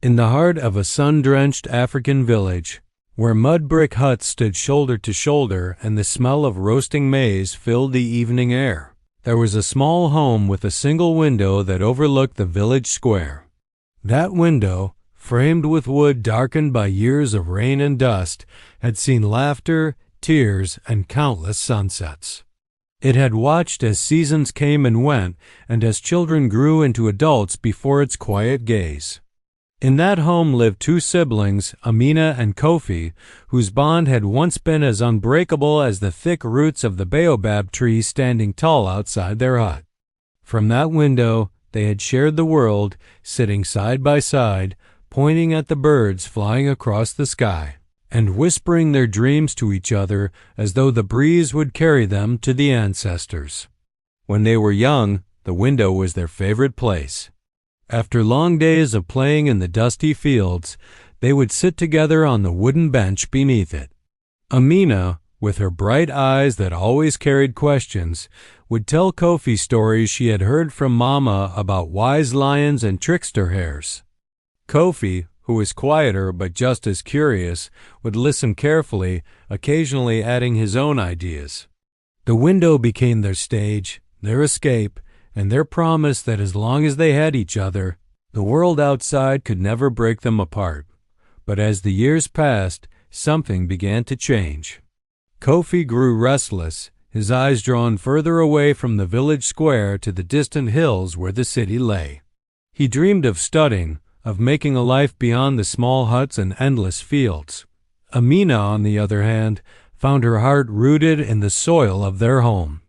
In the heart of a sun-drenched African village, where mud brick huts stood shoulder to shoulder and the smell of roasting maize filled the evening air, there was a small home with a single window that overlooked the village square. That window, framed with wood darkened by years of rain and dust, had seen laughter, tears, and countless sunsets. It had watched as seasons came and went, and as children grew into adults before its quiet gaze. In that home lived two siblings, Amina and Kofi, whose bond had once been as unbreakable as the thick roots of the baobab tree standing tall outside their hut. From that window, they had shared the world, sitting side by side, pointing at the birds flying across the sky, and whispering their dreams to each other as though the breeze would carry them to the ancestors. When they were young, the window was their favorite place. After long days of playing in the dusty fields, they would sit together on the wooden bench beneath it. Amina, with her bright eyes that always carried questions, would tell Kofi stories she had heard from Mama about wise lions and trickster hares. Kofi, who was quieter but just as curious, would listen carefully, occasionally adding his own ideas. The window became their stage, their escape, and their promise that as long as they had each other, the world outside could never break them apart. But as the years passed, something began to change. Kofi grew restless, his eyes drawn further away from the village square to the distant hills where the city lay. He dreamed of studying, of making a life beyond the small huts and endless fields. Amina, on the other hand, found her heart rooted in the soil of their home.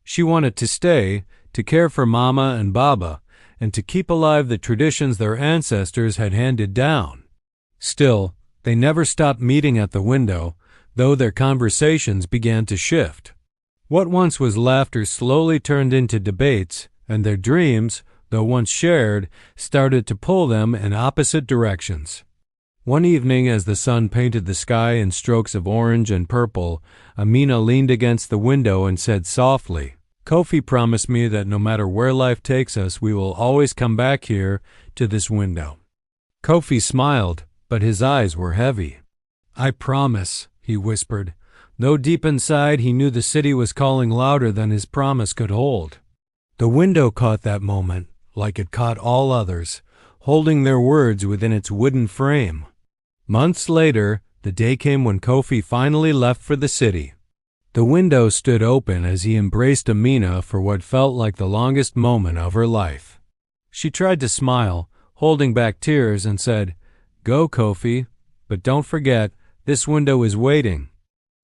She wanted to stay, to care for Mama and Baba, and to keep alive the traditions their ancestors had handed down. Still, they never stopped meeting at the window, though their conversations began to shift. What once was laughter slowly turned into debates, and their dreams, though once shared, started to pull them in opposite directions. One evening, as the sun painted the sky in strokes of orange and purple, Amina leaned against the window and said softly, "Kofi promised me that no matter where life takes us, we will always come back here to this window." Kofi smiled, but his eyes were heavy. "I promise," he whispered, though deep inside he knew the city was calling louder than his promise could hold. The window caught that moment, like it caught all others, holding their words within its wooden frame. Months later, the day came when Kofi finally left for the city. The window stood open as he embraced Amina for what felt like the longest moment of her life. She tried to smile, holding back tears, and said, "Go, Kofi, but don't forget, this window is waiting."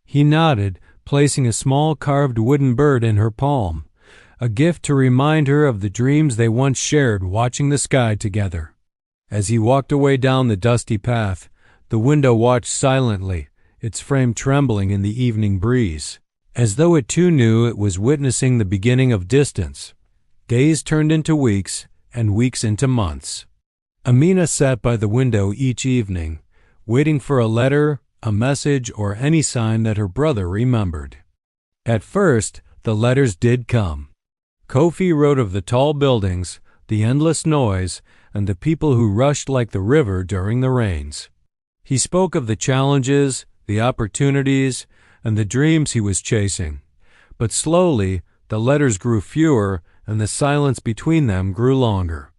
He nodded, placing a small carved wooden bird in her palm, a gift to remind her of the dreams they once shared watching the sky together. As he walked away down the dusty path, the window watched silently, its frame trembling in the evening breeze, as though it too knew it was witnessing the beginning of distance. Days turned into weeks, and weeks into months. Amina sat by the window each evening, waiting for a letter, a message, or any sign that her brother remembered. At first, the letters did come. Kofi wrote of the tall buildings, the endless noise, and the people who rushed like the river during the rains. He spoke of the challenges, the opportunities, and the dreams he was chasing. But slowly, the letters grew fewer, and the silence between them grew longer.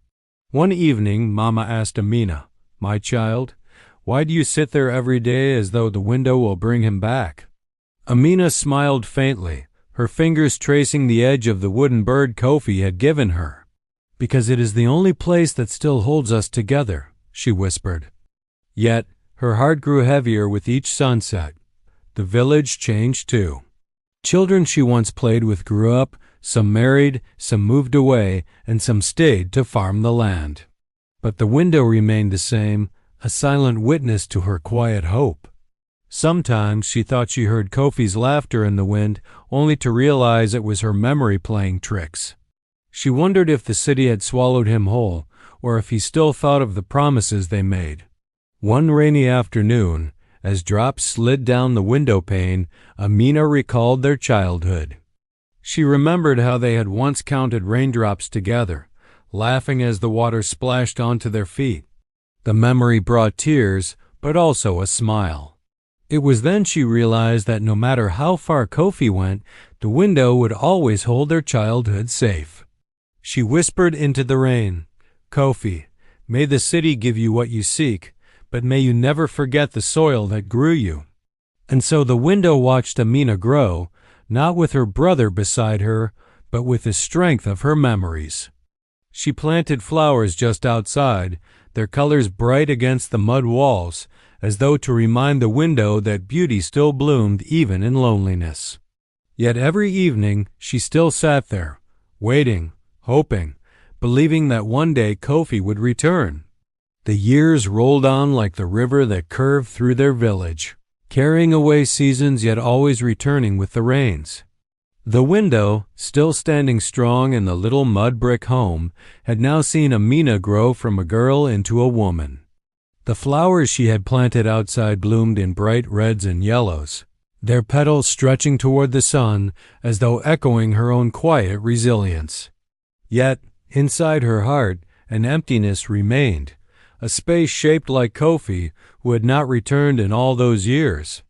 One evening, Mama asked Amina, "My child, why do you sit there every day as though the window will bring him back?" Amina smiled faintly, her fingers tracing the edge of the wooden bird Kofi had given her. "Because it is the only place that still holds us together," she whispered. Yet, her heart grew heavier with each sunset. The village changed too. Children she once played with grew up, some married, some moved away, and some stayed to farm the land. But the window remained the same, a silent witness to her quiet hope. Sometimes she thought she heard Kofi's laughter in the wind, only to realize it was her memory playing tricks. She wondered if the city had swallowed him whole, or if he still thought of the promises they made. One rainy afternoon, as drops slid down the window pane, Amina recalled their childhood. She remembered how they had once counted raindrops together, laughing as the water splashed onto their feet. The memory brought tears, but also a smile. It was then she realized that no matter how far Kofi went, the window would always hold their childhood safe. She whispered into the rain, "Kofi, may the city give you what you seek, but may you never forget the soil that grew you." And so the window watched Amina grow, not with her brother beside her, but with the strength of her memories. She planted flowers just outside, their colors bright against the mud walls, as though to remind the window that beauty still bloomed even in loneliness. Yet every evening she still sat there, waiting, hoping, believing that one day Kofi would return. The years rolled on like the river that curved through their village, carrying away seasons yet always returning with the rains. The window, still standing strong in the little mud brick home, had now seen Amina grow from a girl into a woman. The flowers she had planted outside bloomed in bright reds and yellows, their petals stretching toward the sun as though echoing her own quiet resilience. Yet, inside her heart, an emptiness remained, a space shaped like Kofi, who had not returned in all those years.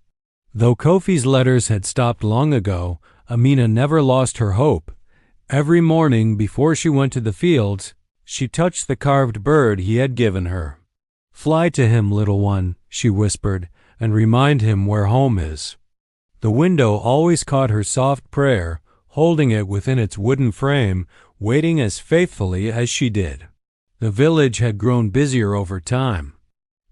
Though Kofi's letters had stopped long ago, Amina never lost her hope. Every morning before she went to the fields, she touched the carved bird he had given her. "Fly to him, little one," she whispered, "and remind him where home is." The window always caught her soft prayer, holding it within its wooden frame, waiting as faithfully as she did. The village had grown busier over time.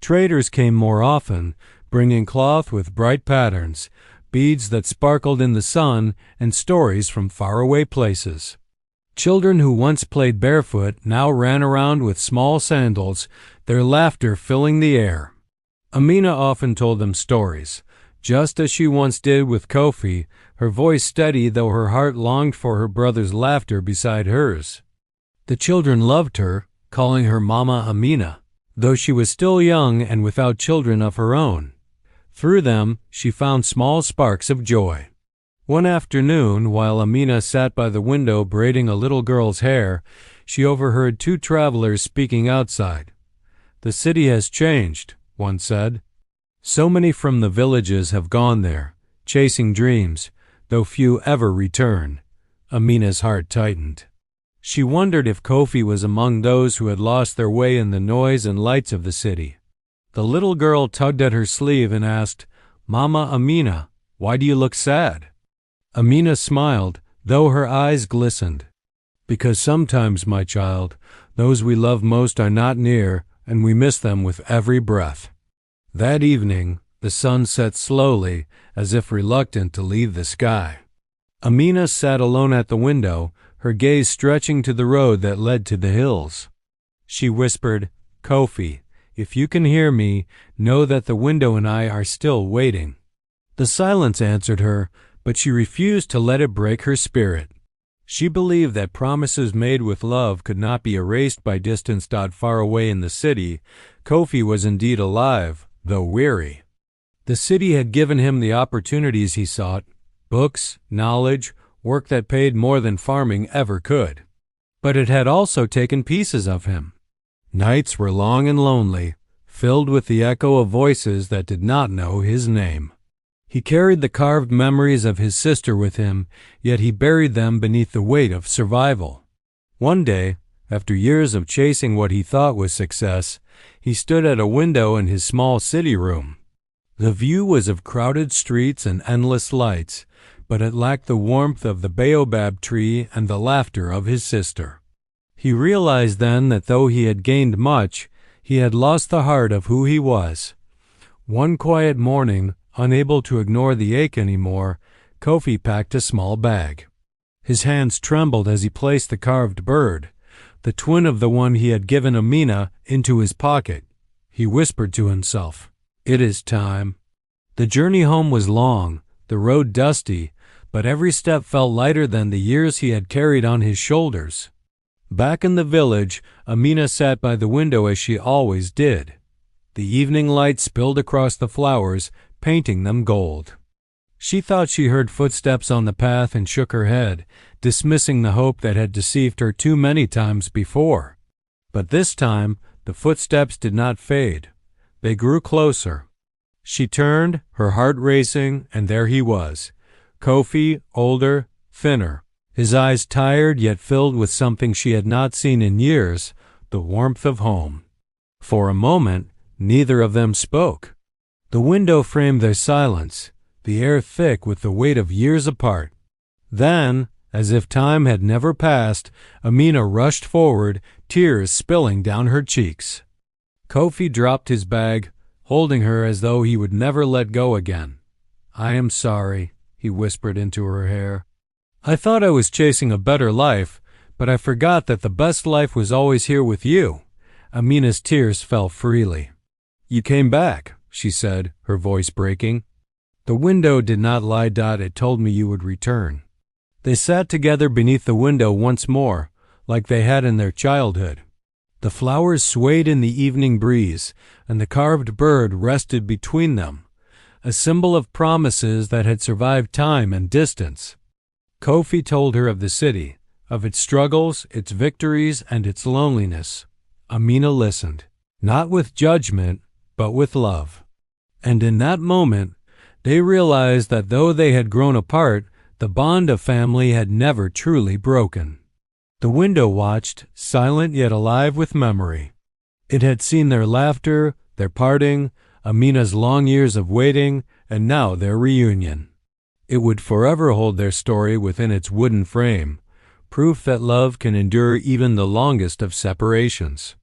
Traders came more often, bringing cloth with bright patterns, beads that sparkled in the sun, and stories from faraway places. Children who once played barefoot now ran around with small sandals, their laughter filling the air. Amina often told them stories, just as she once did with Kofi, her voice steady though her heart longed for her brother's laughter beside hers. The children loved her, calling her Mama Amina, though she was still young and without children of her own. Through them, she found small sparks of joy. One afternoon, while Amina sat by the window braiding a little girl's hair, she overheard two travelers speaking outside. "The city has changed," one said. "So many from the villages have gone there, chasing dreams, though few ever return." Amina's heart tightened. She wondered if Kofi was among those who had lost their way in the noise and lights of the city. The little girl tugged at her sleeve and asked, "Mama Amina, why do you look sad?" Amina smiled, though her eyes glistened. "Because sometimes, my child, those we love most are not near, and we miss them with every breath." That evening, the sun set slowly, as if reluctant to leave the sky. Amina sat alone at the window, her gaze stretching to the road that led to the hills. She whispered, "Kofi, if you can hear me, know that the window and I are still waiting." The silence answered her, but she refused to let it break her spirit. She believed that promises made with love could not be erased by distance. Far away in the city, Kofi was indeed alive, though weary. The city had given him the opportunities he sought, books, knowledge, work that paid more than farming ever could. But it had also taken pieces of him. Nights were long and lonely, filled with the echo of voices that did not know his name. He carried the carved memories of his sister with him, yet he buried them beneath the weight of survival. One day, after years of chasing what he thought was success, he stood at a window in his small city room. The view was of crowded streets and endless lights, but it lacked the warmth of the baobab tree and the laughter of his sister. He realized then that though he had gained much, he had lost the heart of who he was. One quiet morning, unable to ignore the ache anymore, Kofi packed a small bag. His hands trembled as he placed the carved bird, the twin of the one he had given Amina, into his pocket. He whispered to himself, "It is time." The journey home was long, the road dusty, but every step felt lighter than the years he had carried on his shoulders. Back in the village, Amina sat by the window as she always did. The evening light spilled across the flowers, painting them gold. She thought she heard footsteps on the path and shook her head, dismissing the hope that had deceived her too many times before. But this time, The footsteps did not fade. They grew closer. She turned, her heart racing, and there he was. Kofi, older, thinner. His eyes tired yet filled with something she had not seen in years, the warmth of home. For a moment, neither of them spoke. The window framed their silence, the air thick with the weight of years apart. Then, as if time had never passed, Amina rushed forward, tears spilling down her cheeks. Kofi dropped his bag, holding her as though he would never let go again. "I am sorry," he whispered into her hair. "I thought I was chasing a better life, but I forgot that the best life was always here with you." Amina's tears fell freely. "You came back," she said, her voice breaking. "The window did not lie. It told me you would return." They sat together beneath the window once more, like they had in their childhood. The flowers swayed in the evening breeze, and the carved bird rested between them, a symbol of promises that had survived time and distance. Kofi told her of the city, of its struggles, its victories, and its loneliness. Amina listened, not with judgment, but with love. And in that moment, they realized that though they had grown apart, the bond of family had never truly broken. The window watched, silent yet alive with memory. It had seen their laughter, their parting, Amina's long years of waiting, and now their reunion. It would forever hold their story within its wooden frame, proof that love can endure even the longest of separations.